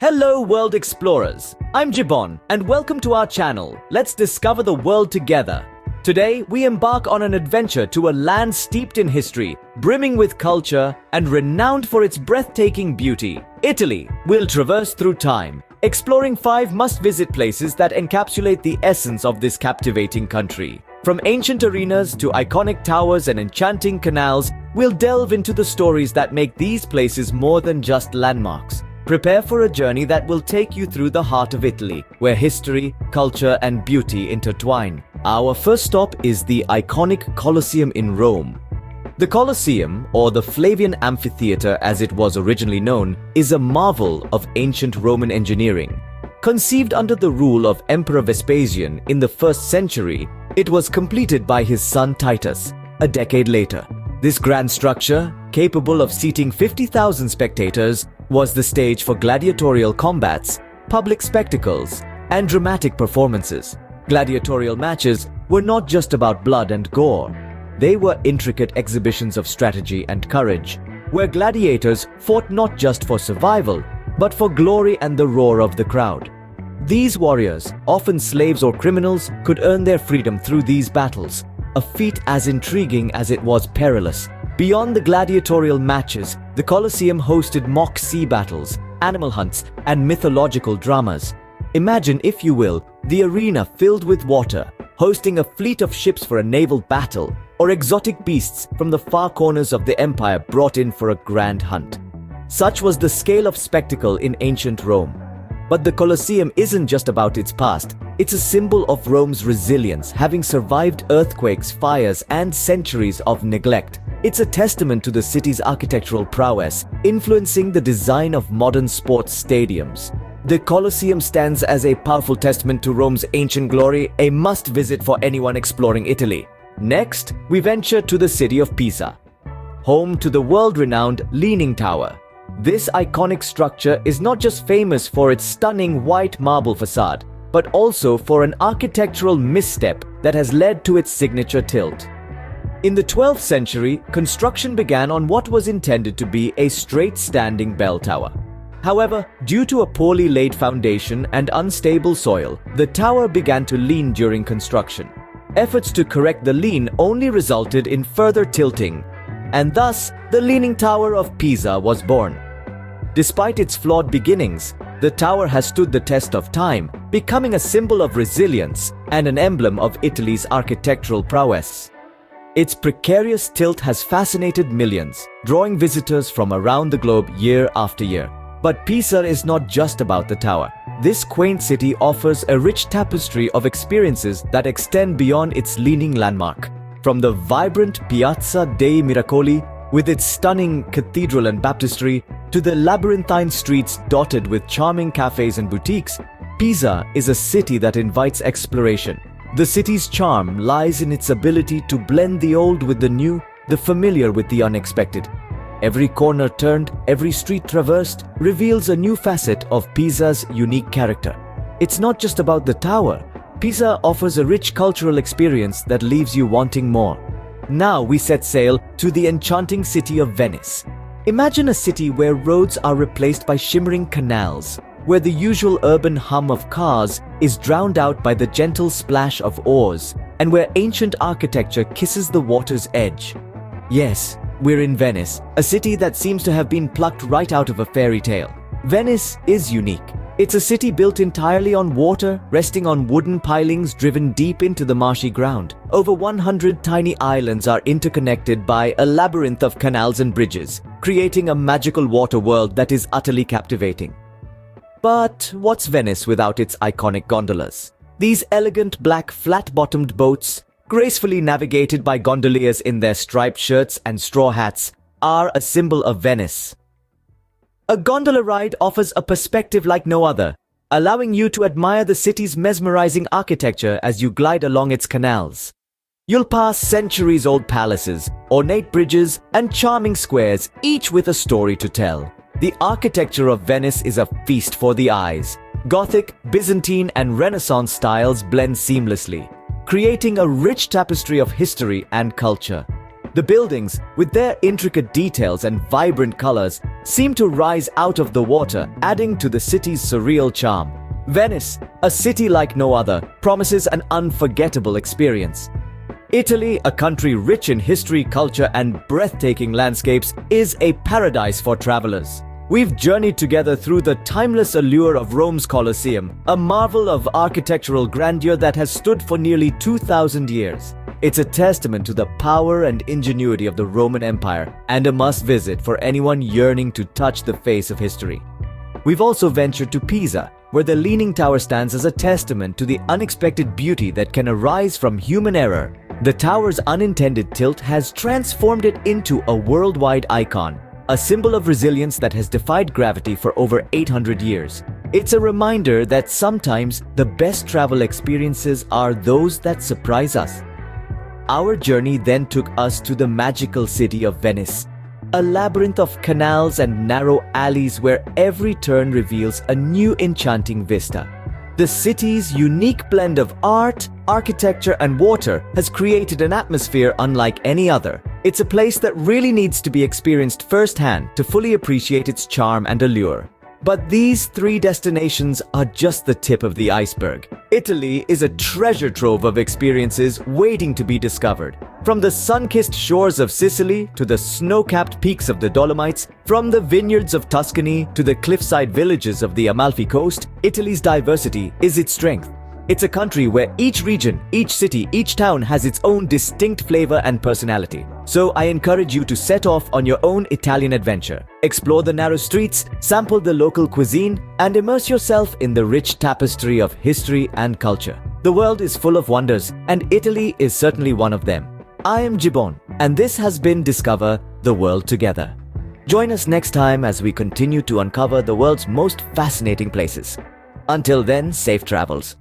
Hello world explorers, I'm Gibbon and welcome to our channel. Let's discover the world together. Today we embark on an adventure to a land steeped in history, brimming with culture and renowned for its breathtaking beauty. Italy. We'll traverse through time, exploring 5 must-visit places that encapsulate the essence of this captivating country. From ancient arenas to iconic towers and enchanting canals, we'll delve into the stories that make these places more than just landmarks. Prepare for a journey that will take you through the heart of Italy, where history, culture, and beauty intertwine. Our first stop is the iconic Colosseum in Rome. The Colosseum, or the Flavian Amphitheater as it was originally known, is a marvel of ancient Roman engineering. Conceived under the rule of Emperor Vespasian in the 1st century, it was completed by his son Titus, a decade later. This grand structure, capable of seating 50,000 spectators, was the stage for gladiatorial combats, public spectacles, and dramatic performances. Gladiatorial matches were not just about blood and gore. They were intricate exhibitions of strategy and courage, where gladiators fought not just for survival, but for glory and the roar of the crowd. These warriors, often slaves or criminals, could earn their freedom through these battles, a feat as intriguing as it was perilous. Beyond the gladiatorial matches, the Colosseum hosted mock sea battles, animal hunts, and mythological dramas. Imagine, if you will, the arena filled with water, hosting a fleet of ships for a naval battle, or exotic beasts from the far corners of the empire brought in for a grand hunt. Such was the scale of spectacle in ancient Rome. But the Colosseum isn't just about its past. It's a symbol of Rome's resilience, having survived earthquakes, fires, and centuries of neglect. It's a testament to the city's architectural prowess, influencing the design of modern sports stadiums. The Colosseum stands as a powerful testament to Rome's ancient glory, a must-visit for anyone exploring Italy. Next, we venture to the city of Pisa, home to the world-renowned Leaning Tower. This iconic structure is not just famous for its stunning white marble facade, but also for an architectural misstep that has led to its signature tilt. In the 12th century, construction began on what was intended to be a straight-standing bell tower. However, due to a poorly laid foundation and unstable soil, the tower began to lean during construction. Efforts to correct the lean only resulted in further tilting, and thus the Leaning Tower of Pisa was born. Despite its flawed beginnings, the tower has stood the test of time, becoming a symbol of resilience and an emblem of Italy's architectural prowess. Its precarious tilt has fascinated millions, drawing visitors from around the globe year after year. But Pisa is not just about the tower. This quaint city offers a rich tapestry of experiences that extend beyond its leaning landmark. From the vibrant Piazza dei Miracoli, with its stunning cathedral and baptistry, to the labyrinthine streets dotted with charming cafes and boutiques, Pisa is a city that invites exploration. The city's charm lies in its ability to blend the old with the new, the familiar with the unexpected. Every corner turned, every street traversed, reveals a new facet of Pisa's unique character. It's not just about the tower. Pisa offers a rich cultural experience that leaves you wanting more. Now we set sail to the enchanting city of Venice. Imagine a city where roads are replaced by shimmering canals, where the usual urban hum of cars is drowned out by the gentle splash of oars, and where ancient architecture kisses the water's edge. Yes, we're in Venice, a city that seems to have been plucked right out of a fairy tale. Venice is unique. It's a city built entirely on water, resting on wooden pilings driven deep into the marshy ground. Over 100 tiny islands are interconnected by a labyrinth of canals and bridges, creating a magical water world that is utterly captivating. But what's Venice without its iconic gondolas? These elegant black flat-bottomed boats, gracefully navigated by gondoliers in their striped shirts and straw hats, are a symbol of Venice. A gondola ride offers a perspective like no other, allowing you to admire the city's mesmerizing architecture as you glide along its canals. You'll pass centuries-old palaces, ornate bridges, and charming squares, each with a story to tell. The architecture of Venice is a feast for the eyes. Gothic, Byzantine, and Renaissance styles blend seamlessly, creating a rich tapestry of history and culture. The buildings, with their intricate details and vibrant colors, seem to rise out of the water, adding to the city's surreal charm. Venice, a city like no other, promises an unforgettable experience. Italy, a country rich in history, culture, and breathtaking landscapes, is a paradise for travelers. We've journeyed together through the timeless allure of Rome's Colosseum, a marvel of architectural grandeur that has stood for nearly 2,000 years. It's a testament to the power and ingenuity of the Roman Empire, and a must-visit for anyone yearning to touch the face of history. We've also ventured to Pisa, where the Leaning Tower stands as a testament to the unexpected beauty that can arise from human error. The tower's unintended tilt has transformed it into a worldwide icon, a symbol of resilience that has defied gravity for over 800 years. It's a reminder that sometimes the best travel experiences are those that surprise us. Our journey then took us to the magical city of Venice, a labyrinth of canals and narrow alleys where every turn reveals a new enchanting vista. The city's unique blend of art, architecture, and water has created an atmosphere unlike any other. It's a place that really needs to be experienced firsthand to fully appreciate its charm and allure. But these 3 destinations are just the tip of the iceberg. Italy is a treasure trove of experiences waiting to be discovered. From the sun-kissed shores of Sicily to the snow-capped peaks of the Dolomites, from the vineyards of Tuscany to the cliffside villages of the Amalfi Coast, Italy's diversity is its strength. It's a country where each region, each city, each town has its own distinct flavor and personality. So I encourage you to set off on your own Italian adventure. Explore the narrow streets, sample the local cuisine, and immerse yourself in the rich tapestry of history and culture. The world is full of wonders, and Italy is certainly one of them. I am Gibbon, and this has been Discover the World Together. Join us next time as we continue to uncover the world's most fascinating places. Until then, safe travels.